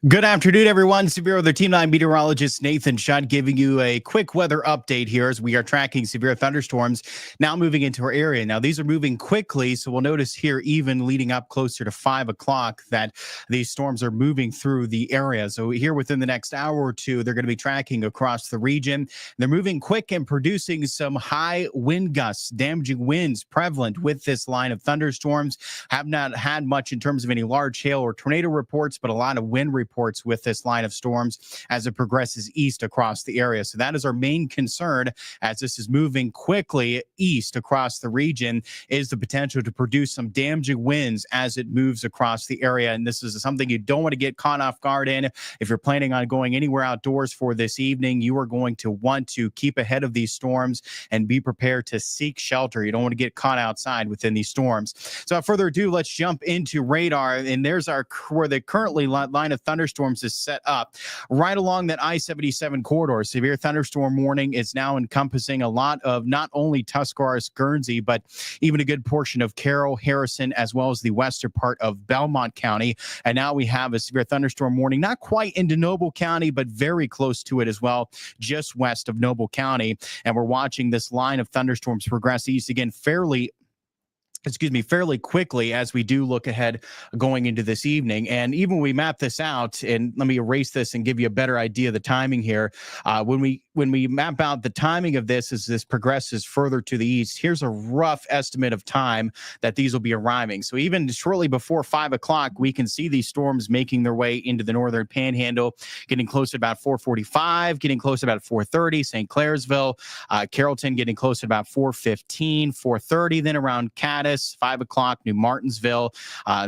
Good afternoon, everyone. Severe Weather Team 9 meteorologist Nathan Shutt giving you a quick weather update here as we are tracking severe thunderstorms now moving into our area. Now, these are moving quickly, so we'll notice here, even leading up closer to 5 o'clock, that these storms are moving through the area. So here within the next hour or two, they're going to be tracking across the region. They're moving quick and producing some high wind gusts, damaging winds prevalent with this line of thunderstorms. Have not had much in terms of any large hail or tornado reports, but a lot of wind reports with this line of storms as it progresses east across the area. So that is our main concern as this is moving quickly east across the region, is the potential to produce some damaging winds as it moves across the area. And this is something you don't want to get caught off guard in. If you're planning on going anywhere outdoors for this evening, you are going to want to keep ahead of these storms and be prepared to seek shelter. You don't want to get caught outside within these storms. So without further ado, let's jump into radar. And there's where the currently line of thunderstorms is set up right along that I-77 corridor. Severe thunderstorm warning is now encompassing a lot of not only Tuscarawas, Guernsey, but even a good portion of Carroll, Harrison, as well as the western part of Belmont County. And now we have a severe thunderstorm warning, not quite into Noble County, but very close to it as well, just west of Noble County. And we're watching this line of thunderstorms progress east again fairly quickly as we do look ahead going into this evening. And even when we map this out, and let me erase this and give you a better idea of the timing here. When we map out the timing of this as this progresses further to the east, here's a rough estimate of time that these will be arriving. So even shortly before 5 o'clock, we can see these storms making their way into the northern panhandle, getting close to about 4:45, getting close to about 4:30, St. Clairsville, Carrollton getting close to about 4:15, 4:30, then around Caddis, 5 o'clock, New Martinsville,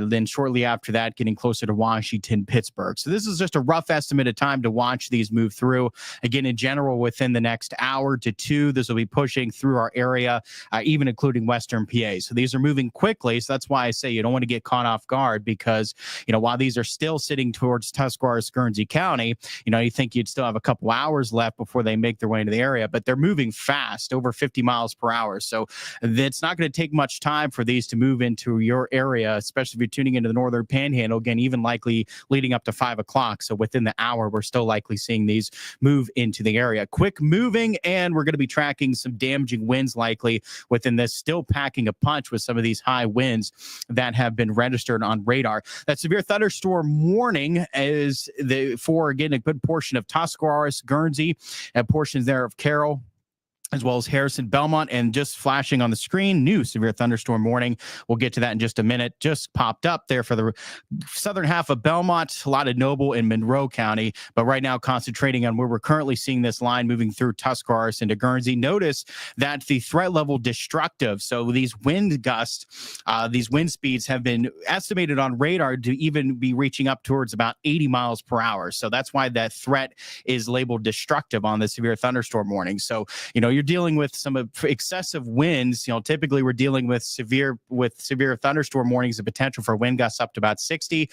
then shortly after that, getting closer to Washington, Pittsburgh. So this is just a rough estimate of time to watch these move through. Again, in general, within the next hour to two, this will be pushing through our area, even including Western PA. So these are moving quickly. So that's why I say you don't want to get caught off guard because, while these are still sitting towards Tuscarawas, Guernsey County, you think you'd still have a couple hours left before they make their way into the area, but they're moving fast, over 50 miles per hour. So it's not going to take much time for these to move into your area, especially if you're tuning into the northern panhandle, again, even likely leading up to 5 o'clock. So within the hour, we're still likely seeing these move into the area. Quick moving, and we're going to be tracking some damaging winds likely within this, still packing a punch with some of these high winds that have been registered on radar. That severe thunderstorm warning is for, again, a good portion of Tuscarawas, Guernsey, and portions there of Carroll, as well as Harrison, Belmont, and just flashing on the screen, new severe thunderstorm warning. We'll get to that in just a minute. Just popped up there for the southern half of Belmont, a lot of Noble and Monroe County, but right now concentrating on where we're currently seeing this line moving through Tuscarawas into Guernsey. Notice that the threat level destructive, so these wind gusts, these wind speeds have been estimated on radar to even be reaching up towards about 80 miles per hour. So that's why that threat is labeled destructive on the severe thunderstorm warning. So, you're dealing with some excessive winds. Typically we're dealing with severe thunderstorm warnings, the potential for wind gusts up to about 60.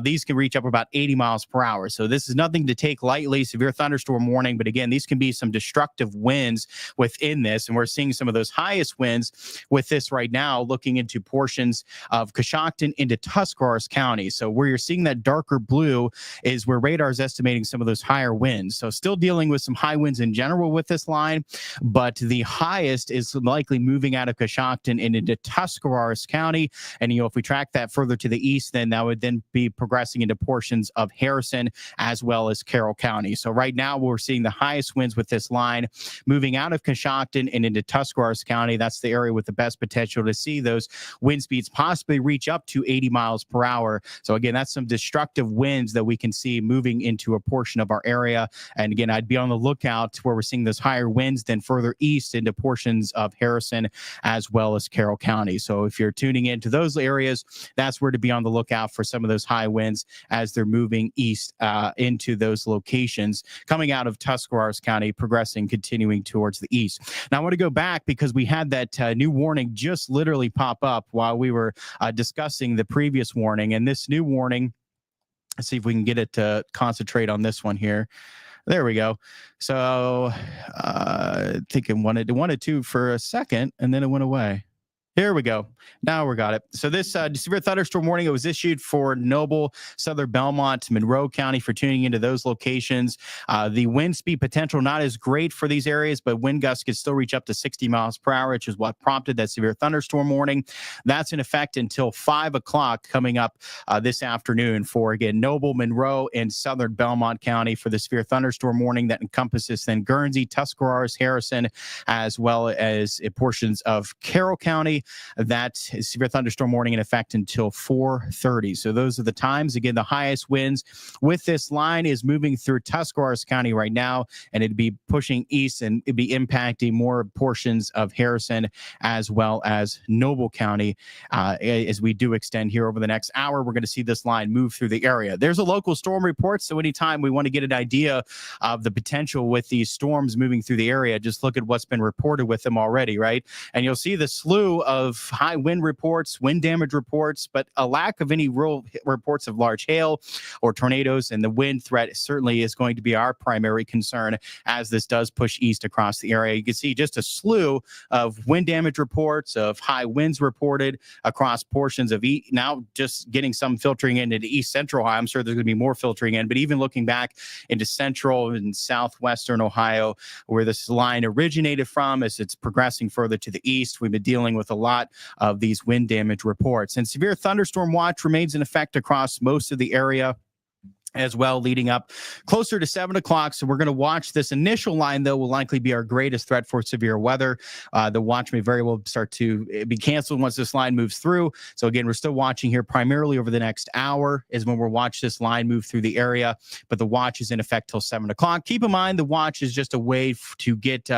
These can reach up about 80 miles per hour. So this is nothing to take lightly, severe thunderstorm warning. But again, these can be some destructive winds within this. And we're seeing some of those highest winds with this right now, looking into portions of Coshocton into Tuscarawas County. So where you're seeing that darker blue is where radar is estimating some of those higher winds. So still dealing with some high winds in general with this line, but the highest is likely moving out of Coshocton and into Tuscarawas County. And, if we track that further to the east, then that would then be progressing into portions of Harrison as well as Carroll County. So right now we're seeing the highest winds with this line moving out of Coshocton and into Tuscarawas County. That's the area with the best potential to see those wind speeds possibly reach up to 80 miles per hour. So again, that's some destructive winds that we can see moving into a portion of our area. And again, I'd be on the lookout where we're seeing those higher winds then further east into portions of Harrison as well as Carroll County. So if you're tuning into those areas, that's where to be on the lookout for some of those high winds as they're moving east into those locations, coming out of Tuscarawas County, continuing towards the east. Now I want to go back because we had that new warning just literally pop up while we were discussing the previous warning. And this new warning, let's see if we can get it to concentrate on this one here. There we go. So I think it wanted to for a second, and then it went away. Here we go. Now we got it. So this severe thunderstorm warning, it was issued for Noble, Southern Belmont, Monroe County for tuning into those locations. The wind speed potential not as great for these areas, but wind gusts could still reach up to 60 miles per hour, which is what prompted that severe thunderstorm warning. That's in effect until 5 o'clock coming up this afternoon for, again, Noble, Monroe, and Southern Belmont County for the severe thunderstorm warning that encompasses then Guernsey, Tuscarawas, Harrison, as well as portions of Carroll County. That severe thunderstorm warning in effect until 4:30. So those are the times. Again, the highest winds with this line is moving through Tuscarawas County right now, and it'd be pushing east and it'd be impacting more portions of Harrison as well as Noble County. As we do extend here over the next hour, we're going to see this line move through the area. There's a local storm report, so anytime we want to get an idea of the potential with these storms moving through the area, just look at what's been reported with them already, right? And you'll see the slew of high wind reports, wind damage reports, but a lack of any real reports of large hail or tornadoes. And the wind threat certainly is going to be our primary concern as this does push east across the area. You can see just a slew of wind damage reports, of high winds reported across portions of now just getting some filtering in into east central Ohio. I'm sure there's going to be more filtering in, but even looking back into central and southwestern Ohio, where this line originated from, as it's progressing further to the east, we've been dealing with a lot of these wind damage reports. And severe thunderstorm watch remains in effect across most of the area as well, leading up closer to 7 o'clock. So we're going to watch this initial line, though, will likely be our greatest threat for severe weather. The watch may very well start to be canceled once this line moves through. So again, we're still watching here primarily over the next hour is when we'll watch this line move through the area, but the watch is in effect till 7 o'clock. Keep in mind, the watch is just a way to get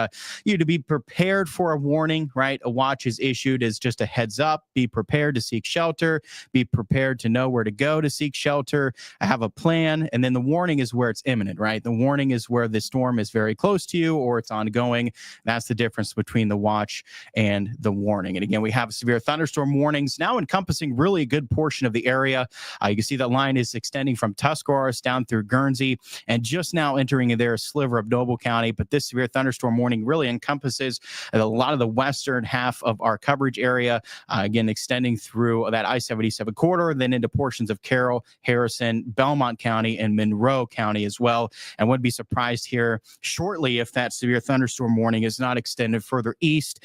you to be prepared for a warning, right? A watch is issued as just a heads up, be prepared to seek shelter, be prepared to know where to go to seek shelter, have a plan. And then the warning is where it's imminent, right? The warning is where the storm is very close to you or it's ongoing. That's the difference between the watch and the warning. And again, we have severe thunderstorm warnings now encompassing really a good portion of the area. You can see that line is extending from Tuscarawas down through Guernsey and just now entering there a sliver of Noble County. But this severe thunderstorm warning really encompasses a lot of the western half of our coverage area, again, extending through that I-77 corridor, then into portions of Carroll, Harrison, Belmont County, and Monroe County as well. And wouldn't be surprised here shortly if that severe thunderstorm warning is not extended further east,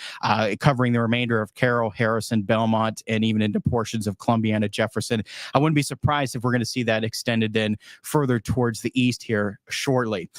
covering the remainder of Carroll, Harrison, Belmont, and even into portions of Columbiana, Jefferson. I wouldn't be surprised if we're going to see that extended then further towards the east here shortly.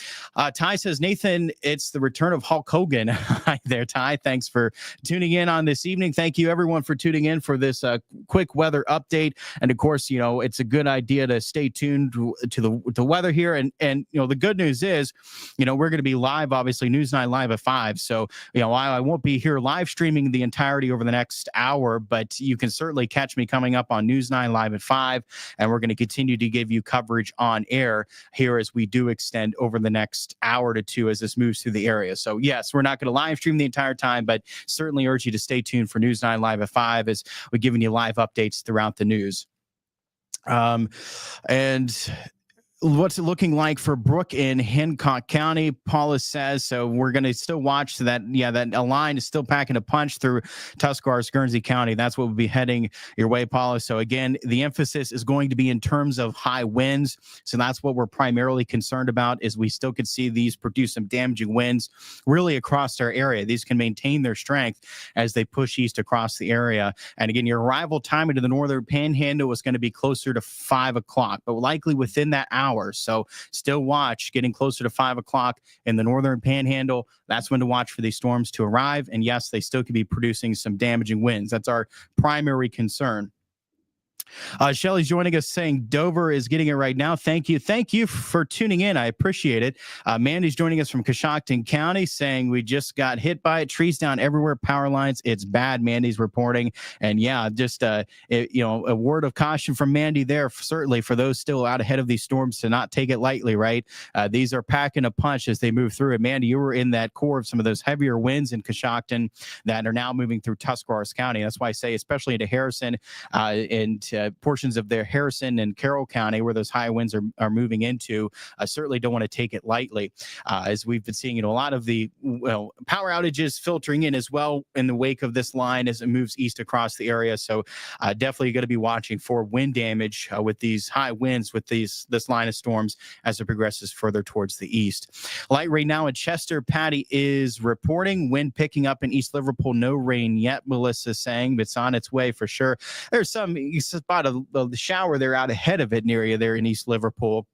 Ty says, Nathan, it's the return of Hulk Hogan. Hi there, Ty. Thanks for tuning in on this evening. Thank you, everyone, for tuning in for this quick weather update. And of course, you know, it's a good idea to stay tuned to the weather here. And you know, the good news is, you know, we're going to be live, obviously, News 9 Live at 5. So, you know, I won't be here live streaming the entirety over the next hour, but you can certainly catch me coming up on News 9 Live at 5. And we're going to continue to give you coverage on air here as we do extend over the next hour to two as this moves through the area. So yes, we're not going to live stream the entire time, but certainly urge you to stay tuned for News 9 Live at 5 as we're giving you live updates throughout the news. And what's it looking like for Brooke in Hancock County? Paula says, so we're going to still watch that. Yeah, that line is still packing a punch through Tuscarawas, Guernsey County. That's what will be heading your way, Paula. So again, the emphasis is going to be in terms of high winds. So that's what we're primarily concerned about, is we still could see these produce some damaging winds really across our area. These can maintain their strength as they push east across the area. And again, your arrival time into the northern panhandle is going to be closer to 5 o'clock, but likely within that hour. So still watch getting closer to 5 o'clock in the northern panhandle. That's when to watch for these storms to arrive. And yes, they still could be producing some damaging winds. That's our primary concern. Shelly's joining us saying Dover is getting it right now. Thank you. Thank you for tuning in. I appreciate it. Mandy's joining us from Coshocton County saying we just got hit by it. Trees down everywhere. Power lines. It's bad. Mandy's reporting. And yeah, just, a word of caution from Mandy there, certainly for those still out ahead of these storms to not take it lightly, right? These are packing a punch as they move through it. Mandy, you were in that core of some of those heavier winds in Coshocton that are now moving through Tuscarawas County. That's why I say, especially into Harrison and portions of their Harrison and Carroll County, where those high winds are moving into, certainly don't want to take it lightly, as we've been seeing, a lot of the power outages filtering in as well in the wake of this line as it moves east across the area. So definitely going to be watching for wind damage with these high winds with this line of storms as it progresses further towards the east. Light rain now in Chester. Patty is reporting wind picking up in East Liverpool. No rain yet, Melissa's saying, but it's on its way for sure. There's some, you spot a shower there out ahead of it near you there in East Liverpool.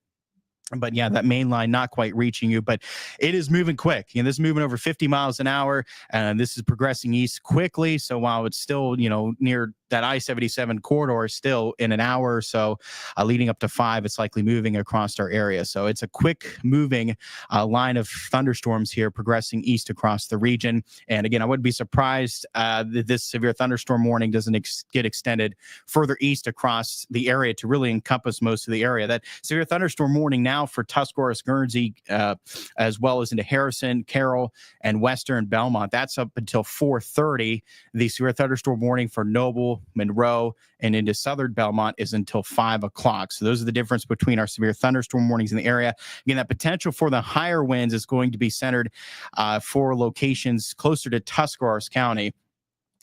But yeah, that main line not quite reaching you, but it is moving quick. This is moving over 50 miles an hour, and this is progressing east quickly. So while it's still, near that I-77 corridor, still in an hour or so, leading up to 5, it's likely moving across our area. So it's a quick moving line of thunderstorms here progressing east across the region. And again, I wouldn't be surprised that this severe thunderstorm warning doesn't get extended further east across the area to really encompass most of the area. That severe thunderstorm warning now for Tuscarawas, Guernsey, as well as into Harrison, Carroll, and Western Belmont. That's up until 4:30. The severe thunderstorm warning for Noble, Monroe, and into Southern Belmont is until 5 o'clock. So those are the difference between our severe thunderstorm warnings in the area. Again, that potential for the higher winds is going to be centered for locations closer to Tuscarawas County,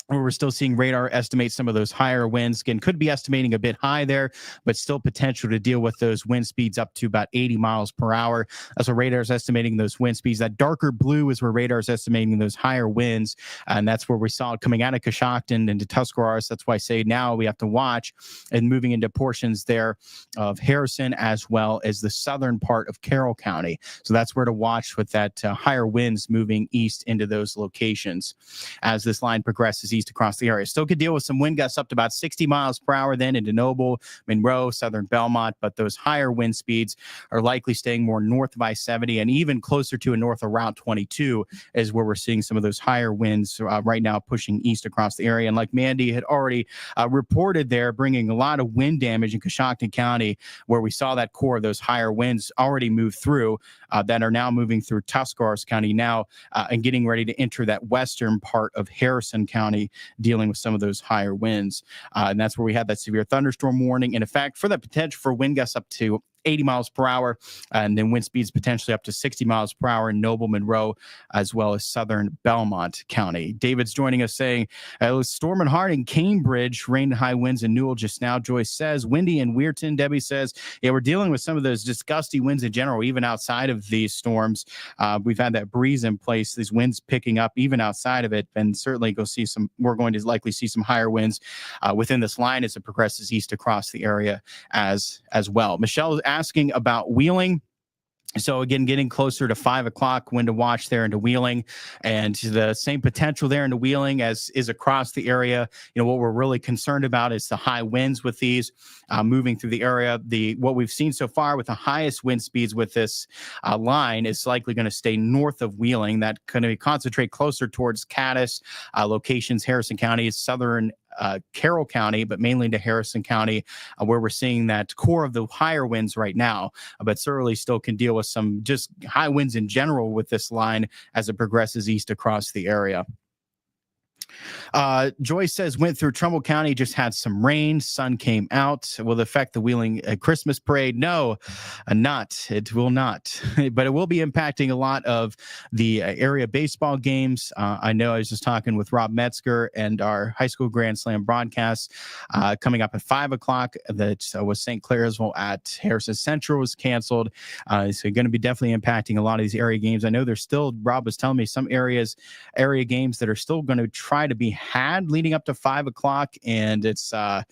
where we're still seeing radar estimate some of those higher winds. Again, could be estimating a bit high there, but still potential to deal with those wind speeds up to about 80 miles per hour. That's what radar is estimating those wind speeds. That darker blue is where radar is estimating those higher winds, and that's where we saw it coming out of Coshocton into Tuscarawas. That's why I say now we have to watch and moving into portions there of Harrison as well as the southern part of Carroll County. So that's where to watch with that higher winds moving east into those locations as this line progresses east across the area. Still could deal with some wind gusts up to about 60 miles per hour then into Noble, Monroe, Southern Belmont, but those higher wind speeds are likely staying more north of I-70 and even closer to and north of Route 22 is where we're seeing some of those higher winds right now pushing east across the area. And like Mandy had already reported there, bringing a lot of wind damage in Coshocton County, where we saw that core of those higher winds already move through that are now moving through Tuscarawas County now and getting ready to enter that western part of Harrison County, dealing with some of those higher winds. And that's where we had that severe thunderstorm warning. And in fact, for the potential for wind gusts up to 80 miles per hour, and then wind speeds potentially up to 60 miles per hour in Noble, Monroe, as well as Southern Belmont County. David's joining us saying, it was storming hard in Cambridge, rain and high winds in Newell just now. Joyce says, windy in Weirton. Debbie says, yeah, we're dealing with some of those just gusty winds in general, even outside of these storms. We've had that breeze in place, these winds picking up even outside of it, and certainly we're going to likely see some higher winds within this line as it progresses east across the area as well. Michelle is asking about Wheeling. So again, getting closer to 5 o'clock, when to watch there into Wheeling, and the same potential there into Wheeling as is across the area. What we're really concerned about is the high winds with these moving through the area. What we've seen so far with the highest wind speeds with this line is likely going to stay north of Wheeling. That going to concentrate closer towards Caddis locations, Harrison County, southern Carroll County, but mainly into Harrison County, where we're seeing that core of the higher winds right now, but certainly still can deal with some just high winds in general with this line as it progresses east across the area. Joyce says, went through Trumbull County, just had some rain, sun came out. Will it affect the Wheeling Christmas parade? No, it will not, but it will be impacting a lot of the area baseball games. I know I was just talking with Rob Metzger and our high school Grand Slam broadcast coming up at 5 o'clock. That was St. Clairsville at Harrison Central was canceled. So going to be definitely impacting a lot of these area games. I know there's still, Rob was telling me, some area games that are still going to try to be had leading up to 5 o'clock, and it's they're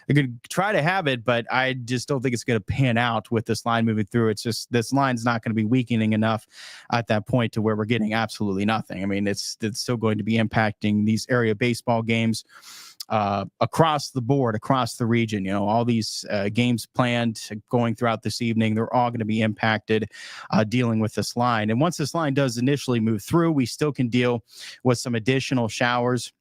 going to try to have it, but I just don't think it's going to pan out with this line moving through. It's just this line's not going to be weakening enough at that point to where we're getting absolutely nothing. I mean, it's still going to be impacting these area baseball games across the board, across the region. All these games planned going throughout this evening, they're all going to be impacted dealing with this line. And once this line does initially move through, we still can deal with some additional showers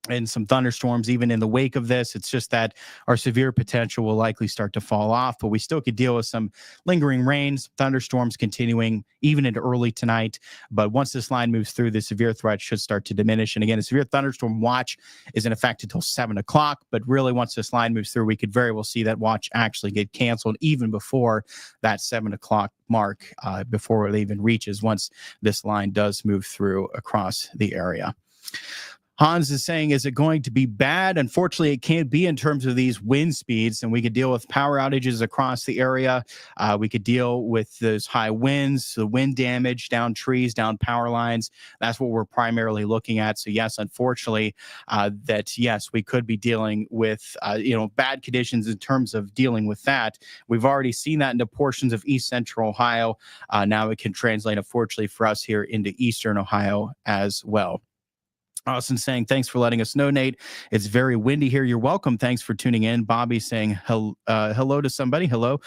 and some thunderstorms even in the wake of this. It's just that our severe potential will likely start to fall off, but we still could deal with some lingering rains, thunderstorms continuing even into early tonight. But once this line moves through, the severe threat should start to diminish. And again, a severe thunderstorm watch is in effect until 7 o'clock. But really, once this line moves through, we could very well see that watch actually get canceled even before that 7 o'clock mark, before it even reaches, once this line does move through across the area. Hans is saying, is it going to be bad? Unfortunately, it can't be in terms of these wind speeds, and we could deal with power outages across the area. We could deal with those high winds, the wind damage, down trees, down power lines. That's what we're primarily looking at. So yes, unfortunately, yes, we could be dealing with, bad conditions in terms of dealing with that. We've already seen that into portions of East Central Ohio. Now it can translate, unfortunately, for us here into Eastern Ohio as well. Austin saying, thanks for letting us know, Nate. It's very windy here. You're welcome. Thanks for tuning in. Bobby saying hello to somebody. Hello.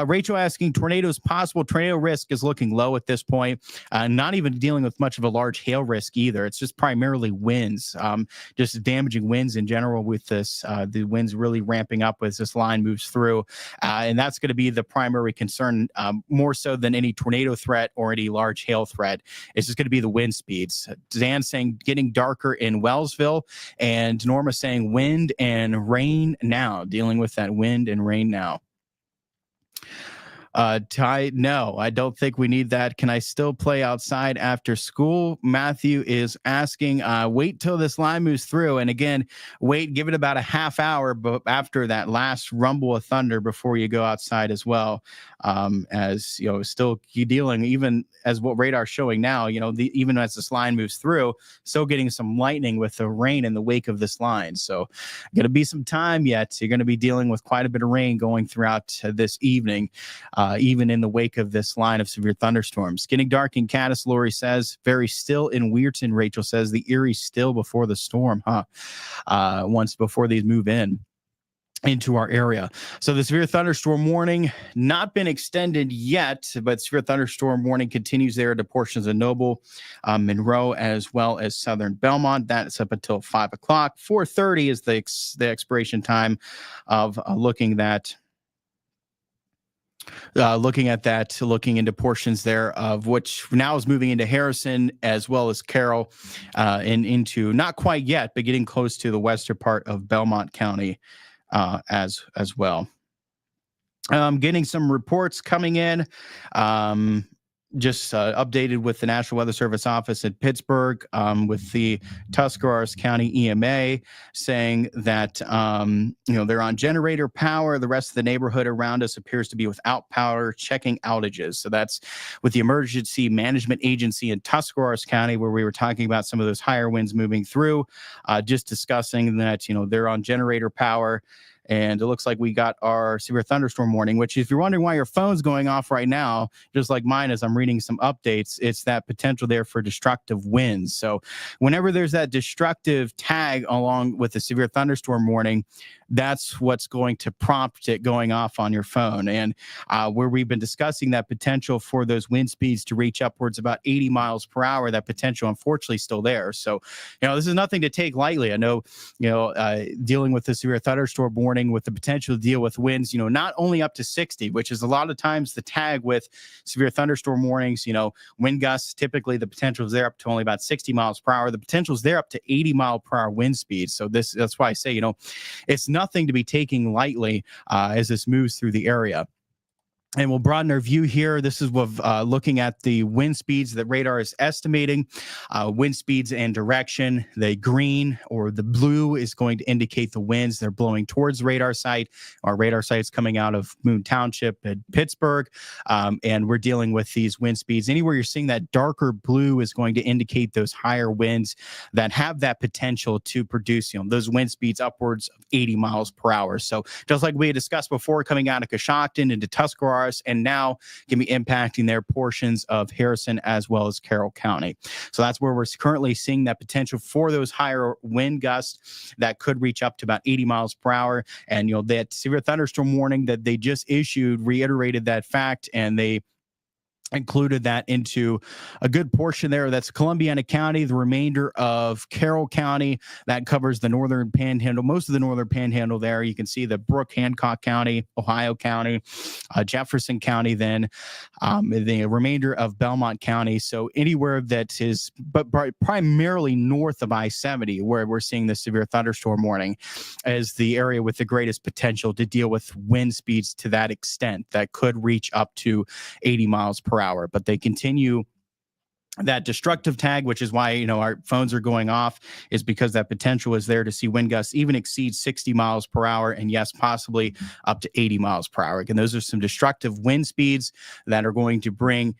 Rachel asking, tornadoes possible. Tornado risk is looking low at this point. Not even dealing with much of a large hail risk either. It's just primarily winds, just damaging winds in general with this. The winds really ramping up as this line moves through. And that's going to be the primary concern, more so than any tornado threat or any large hail threat. It's just going to be the wind speeds. Dan saying getting darker in Wellsville, and Norma saying wind and rain now, dealing with that wind and rain now. Ty, no, I don't think we need that. Can I still play outside after school? Matthew is asking, wait till this line moves through. And again, give it about a half hour after that last rumble of thunder before you go outside as well. As you know, still dealing, even as what radar's showing now, even as this line moves through, still getting some lightning with the rain in the wake of this line. So going to be some time yet. You're going to be dealing with quite a bit of rain going throughout this evening. Even in the wake of this line of severe thunderstorms. Getting dark in Caddis, Lori says. Very still in Weirton, Rachel says. The Erie still before the storm, once before these move into our area. So the severe thunderstorm warning not been extended yet, but severe thunderstorm warning continues there to portions of Noble, Monroe, as well as southern Belmont. That's up until 5 o'clock. 4:30 is the expiration time of looking into portions there of which now is moving into Harrison as well as Carroll, and into not quite yet, but getting close to the western part of Belmont County as well. Getting some reports coming in. Just updated with the National Weather Service office in Pittsburgh, with the Tuscarawas County EMA saying that they're on generator power. The rest of the neighborhood around us appears to be without power, checking outages. So that's with the Emergency Management Agency in Tuscarawas County, where we were talking about some of those higher winds moving through, just discussing that they're on generator power. And it looks like we got our severe thunderstorm warning, which if you're wondering why your phone's going off right now, just like mine as I'm reading some updates, it's that potential there for destructive winds. So whenever there's that destructive tag along with the severe thunderstorm warning, that's what's going to prompt it going off on your phone. And where we've been discussing that potential for those wind speeds to reach upwards about 80 miles per hour, that potential unfortunately still there. So, this is nothing to take lightly. I know, dealing with the severe thunderstorm warning with the potential to deal with winds, not only up to 60, which is a lot of times the tag with severe thunderstorm warnings, wind gusts, typically the potential is there up to only about 60 miles per hour. The potential is there up to 80 mile per hour wind speed. So that's why I say, it's nothing to be taking lightly as this moves through the area. And we'll broaden our view here. This is what looking at the wind speeds that radar is estimating, wind speeds and direction. The green or the blue is going to indicate the winds they're blowing towards the radar site. Our radar site's coming out of Moon Township at Pittsburgh, and we're dealing with these wind speeds. Anywhere you're seeing that darker blue is going to indicate those higher winds that have that potential to produce those wind speeds upwards of 80 miles per hour. So just like we had discussed before, coming out of Coshocton into Tuscarawas, and now can be impacting their portions of Harrison as well as Carroll County. So that's where we're currently seeing that potential for those higher wind gusts that could reach up to about 80 miles per hour. And that severe thunderstorm warning that they just issued reiterated that fact, and they included that into a good portion there. That's Columbiana County, the remainder of Carroll County. That covers the northern panhandle, most of the northern panhandle there. You can see the Brooke, Hancock County, Ohio County, Jefferson County, then the remainder of Belmont County. So anywhere that is, but primarily north of I-70, where we're seeing the severe thunderstorm warning, as the area with the greatest potential to deal with wind speeds to that extent that could reach up to 80 miles per hour. But they continue that destructive tag, which is why, our phones are going off, is because that potential is there to see wind gusts even exceed 60 miles per hour, and yes, possibly up to 80 miles per hour. Again, those are some destructive wind speeds that are going to bring,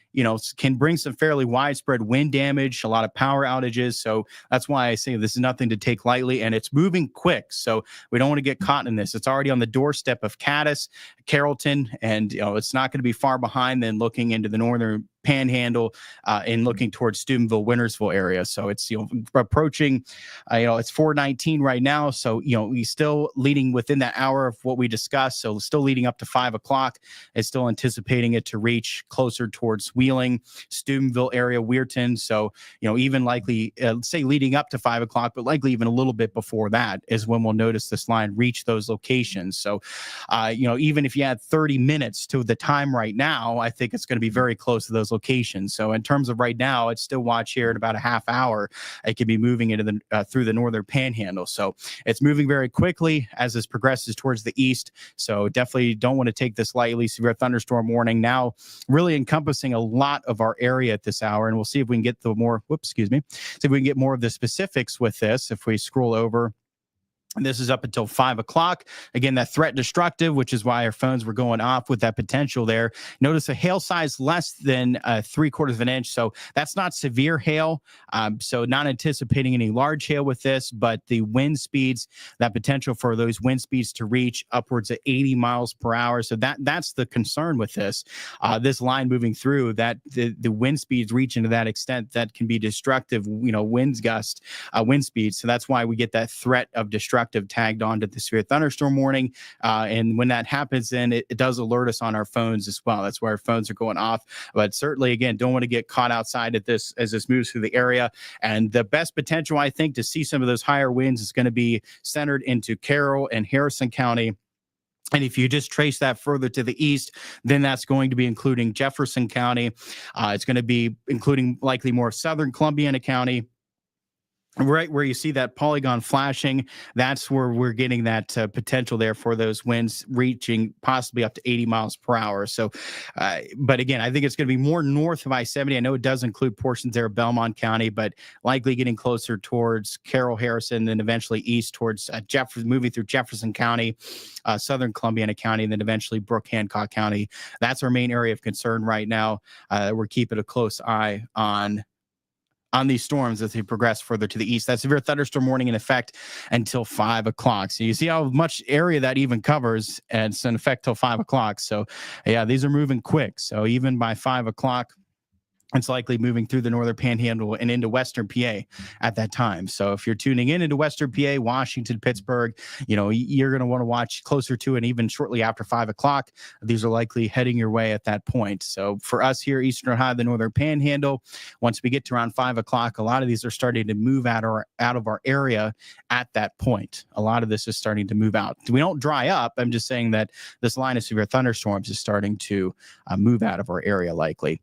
can bring some fairly widespread wind damage, a lot of power outages. So that's why I say this is nothing to take lightly, and it's moving quick. So we don't want to get caught in this. It's already on the doorstep of Caddis, Carrollton, and it's not going to be far behind then looking into the northern panhandle and looking towards Steubenville, Wintersville area. So it's approaching, it's 4:19 right now. So we still leading within that hour of what we discussed. So still leading up to 5 o'clock. It's still anticipating it to reach closer towards Wheeling, Steubenville area, Weirton. So even likely say leading up to 5 o'clock, but likely even a little bit before that is when we'll notice this line reach those locations. So even if you add 30 minutes to the time right now, I think it's going to be very close to those locations. So in terms of right now, it's still watch here in about a half hour. It could be moving into the through the northern panhandle. So it's moving very quickly as this progresses towards the east. So definitely don't want to take this lightly. Severe thunderstorm warning now really encompassing a lot of our area at this hour. And we'll see if we can get see if we can get more of the specifics with this. If we scroll over, and this is up until 5 o'clock. Again, that threat destructive, which is why our phones were going off with that potential there. Notice a hail size less than 3/4 of an inch. So that's not severe hail. So not anticipating any large hail with this, but the wind speeds, that potential for those wind speeds to reach upwards of 80 miles per hour. So that's the concern with this. This line moving through, that the wind speeds reaching to that extent, that can be destructive, wind speeds. So that's why we get that threat of destruction tagged onto the severe thunderstorm warning. And when that happens, then it does alert us on our phones as well. That's why our phones are going off. But certainly, again, don't want to get caught outside at this as this moves through the area. And the best potential, I think, to see some of those higher winds is going to be centered into Carroll and Harrison County. And if you just trace that further to the east, then that's going to be including Jefferson County. It's going to be including likely more southern Columbiana County. Right where you see that polygon flashing, that's where we're getting that potential there for those winds reaching possibly up to 80 miles per hour. So, but again, I think it's going to be more north of I-70. I know it does include portions there of Belmont County, but likely getting closer towards Carroll, Harrison, then eventually east towards Jefferson, moving through Jefferson County, southern Columbiana County, and then eventually Brooke, Hancock County. That's our main area of concern right now. We're keeping a close eye on these storms as they progress further to the east. That severe thunderstorm warning in effect until 5 o'clock. So you see how much area that even covers, and it's in effect till 5 o'clock. So yeah, these are moving quick. So even by 5 o'clock, it's likely moving through the northern panhandle and into western PA at that time. So if you're tuning in into western PA, Washington, Pittsburgh, you're going to want to watch closer to it, even shortly after 5 o'clock. These are likely heading your way at that point. So for us here, Eastern Ohio, the northern panhandle, once we get to around 5 o'clock, a lot of these are starting to move out of our area at that point. A lot of this is starting to move out. We don't dry up. I'm just saying that this line of severe thunderstorms is starting to move out of our area likely.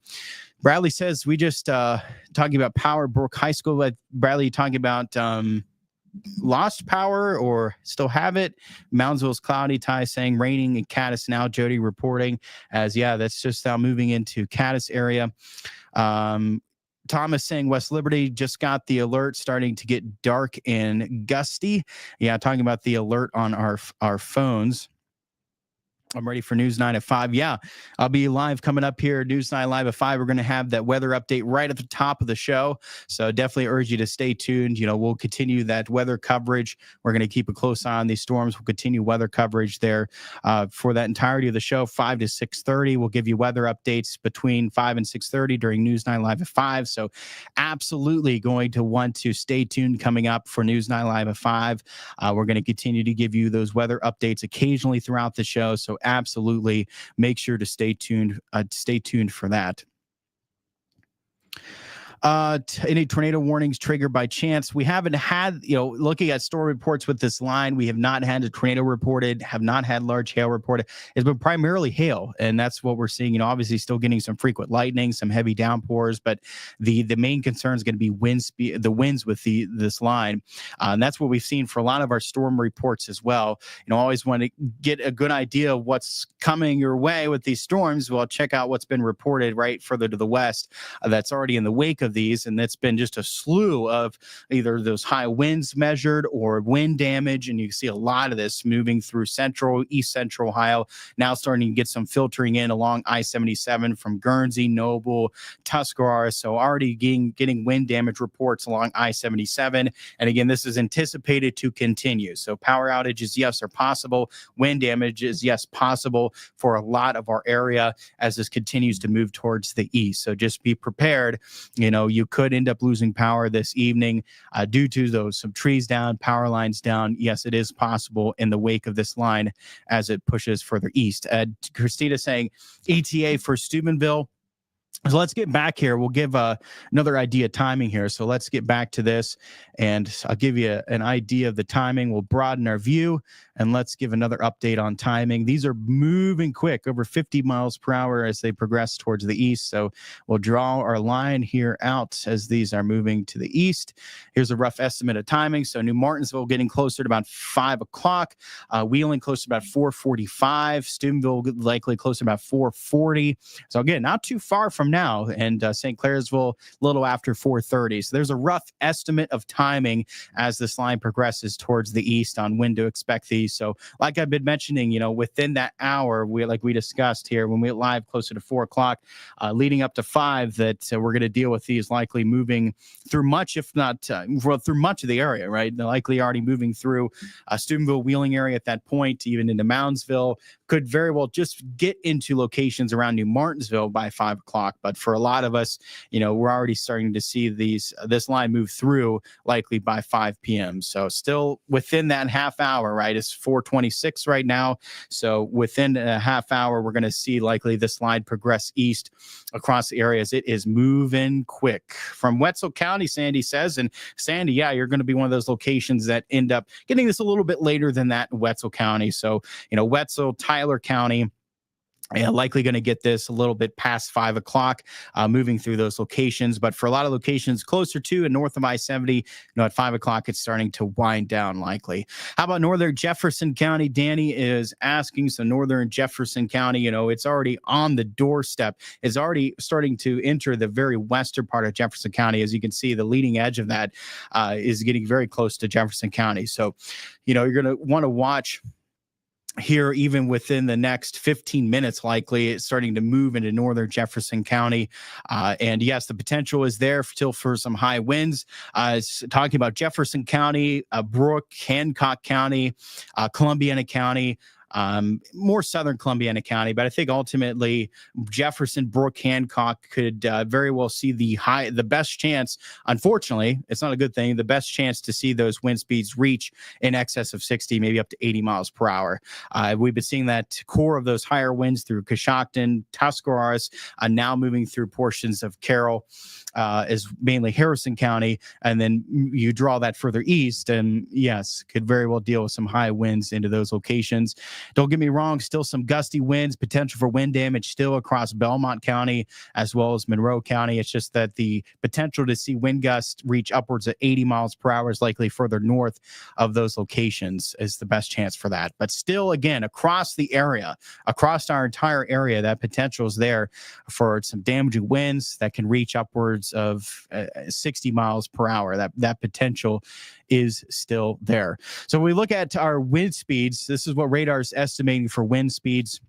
Bradley says we just talking about power. Brooke High School. Bradley talking about lost power or still have it. Moundsville's cloudy. Ty saying raining in Caddis now. Jody reporting as that's just now moving into Caddis area. Thomas saying West Liberty just got the alert starting to get dark and gusty. Yeah, talking about the alert on our phones. I'm ready for News 9 at 5. Yeah, I'll be live coming up here. News 9 live at 5. We're going to have that weather update right at the top of the show. So definitely urge you to stay tuned. We'll continue that weather coverage. We're going to keep a close eye on these storms. We'll continue weather coverage there for that entirety of the show, 5 to 6:30. We'll give you weather updates between 5 and 6:30 during News 9 live at 5. So absolutely going to want to stay tuned coming up for News 9 live at 5. We're going to continue to give you those weather updates occasionally throughout the show. So absolutely make sure to stay tuned for that. Any tornado warnings triggered by chance? We haven't had, looking at storm reports with this line, we have not had a tornado reported, have not had large hail reported. It's been primarily hail, and that's what we're seeing. Obviously still getting some frequent lightning, some heavy downpours, but the main concern is going to be wind speed, the winds with this line, and that's what we've seen for a lot of our storm reports as well. Always want to get a good idea of what's coming your way with these storms. Well, check out what's been reported right further to the west. That's already in the wake of these, and it's been just a slew of either those high winds measured or wind damage, and you see a lot of this moving through east central Ohio, now starting to get some filtering in along I-77 from Guernsey, Noble, Tuscarawas. So already getting wind damage reports along I-77, and again, this is anticipated to continue. So power outages, yes, are possible. Wind damage is, yes, possible for a lot of our area as this continues to move towards the east. So just be prepared. You could end up losing power this evening due to some trees down, power lines down. Yes, it is possible in the wake of this line as it pushes further east. Christina saying ETA for Steubenville. So let's get back here. We'll give another idea of timing here. So let's get back to this, and I'll give you an idea of the timing. We'll broaden our view, and let's give another update on timing. These are moving quick, over 50 miles per hour as they progress towards the east. So we'll draw our line here out as these are moving to the east. Here's a rough estimate of timing. So New Martinsville getting closer to about 5 o'clock. Wheeling close to about 4:45. Steubenville likely close to about 4:40. So again, not too far from now, and St. Clairsville a little after 4:30. So there's a rough estimate of timing as this line progresses towards the east on when to expect these. So like I've been mentioning, within that hour, like we discussed here, when we live closer to 4 o'clock, leading up to 5, that we're going to deal with these likely moving through much, if not through much of the area, right? They're likely already moving through Steubenville, Wheeling area at that point, even into Moundsville. Could very well just get into locations around New Martinsville by 5 o'clock. But for a lot of us, we're already starting to see this line move through likely by 5 p.m. So still within that half hour, right? It's 4:26 right now. So within a half hour, we're going to see likely this line progress east across the areas. It is moving quick. From Wetzel County, Sandy says. And Sandy, yeah, you're going to be one of those locations that end up getting this a little bit later than that in Wetzel County. So, Wetzel, Tyler County, likely going to get this a little bit past 5 o'clock, moving through those locations. But for a lot of locations closer to and north of I-70, at 5 o'clock, it's starting to wind down likely. How about northern Jefferson County? Danny is asking. So northern Jefferson County, it's already on the doorstep. It's already starting to enter the very western part of Jefferson County. As you can see, the leading edge of that is getting very close to Jefferson County. So, you're going to want to watch here, even within the next 15 minutes, likely it's starting to move into northern Jefferson County. And yes, the potential is there still for some high winds. It's talking about Jefferson County, Brooke, Hancock County, Columbiana County, more southern Columbiana County, but I think ultimately Jefferson, Brooke, Hancock could very well see the best chance. Unfortunately, it's not a good thing. The best chance to see those wind speeds reach in excess of 60, maybe up to 80 miles per hour. We've been seeing that core of those higher winds through Coshocton, Tuscarawas, now moving through portions of Carroll, is mainly Harrison County, and then you draw that further east, and yes, could very well deal with some high winds into those locations. Don't get me wrong, still some gusty winds, potential for wind damage still across Belmont County as well as Monroe County. It's just that the potential to see wind gusts reach upwards of 80 miles per hour is likely further north of those locations is the best chance for that. But still, again, across the area, across our entire area, that potential is there for some damaging winds that can reach upwards of 60 miles per hour. That potential is still there. So when we look at our wind speeds, this is what radar's estimating for wind speeds.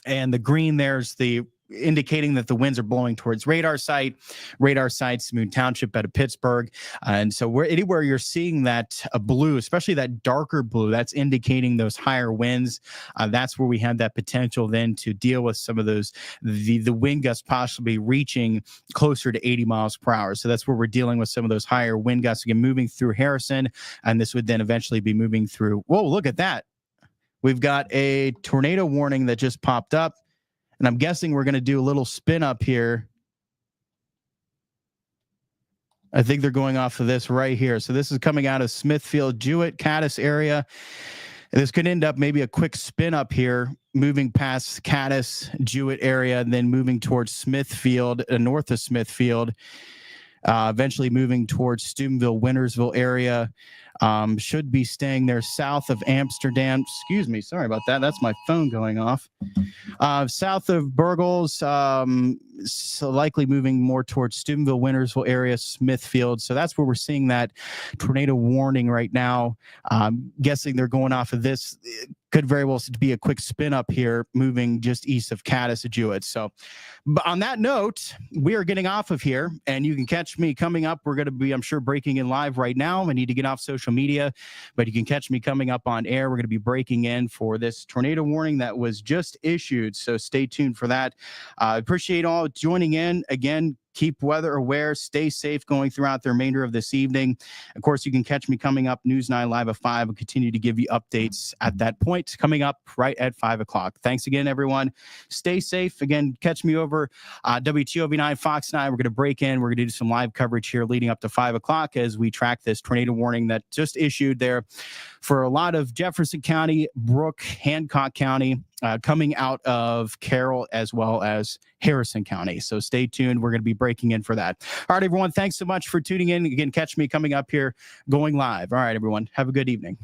And the green there's the indicating that the winds are blowing towards radar sites, Moon Township out of Pittsburgh. And so anywhere you're seeing that blue, especially that darker blue, that's indicating those higher winds. That's where we have that potential then to deal with some of those, the wind gusts possibly reaching closer to 80 miles per hour. So that's where we're dealing with some of those higher wind gusts again, moving through Harrison. And this would then eventually be moving through. Whoa, look at that. We've got a tornado warning that just popped up. And I'm guessing we're going to do a little spin up here. I think they're going off of this right here. So this is coming out of Smithfield, Jewett, Caddis area. And this could end up maybe a quick spin up here, moving past Caddis, Jewett area, and then moving towards Smithfield, north of Smithfield, eventually moving towards Steubenville, Wintersville area. Should be staying there south of Amsterdam. Excuse me. Sorry about that. That's my phone going off. South of Burgles, so likely moving more towards Steubenville, Wintersville area, Smithfield. So that's where we're seeing that tornado warning right now. Guessing they're going off of this. It could very well be a quick spin up here, moving just east of Caddis, Jewett. So but on that note, we are getting off of here, and you can catch me coming up. We're going to be, I'm sure, breaking in live right now. I need to get off social media, but you can catch me coming up on air. We're going to be breaking in for this tornado warning that was just issued. So stay tuned for that. Appreciate all joining in. Again, keep weather aware, stay safe going throughout the remainder of this evening. Of course, you can catch me coming up News 9 Live at 5. We'll continue to give you updates at that point, coming up right at 5 o'clock. Thanks again, everyone. Stay safe. Again, catch me over WTOV 9, Fox 9. We're going to break in. We're going to do some live coverage here leading up to 5 o'clock as we track this tornado warning that just issued there for a lot of Jefferson County, Brooke, Hancock County, coming out of Carroll as well as Harrison County. So stay tuned. We're going to be breaking in for that. All right, everyone. Thanks so much for tuning in. Again, catch me coming up here going live. All right, everyone. Have a good evening.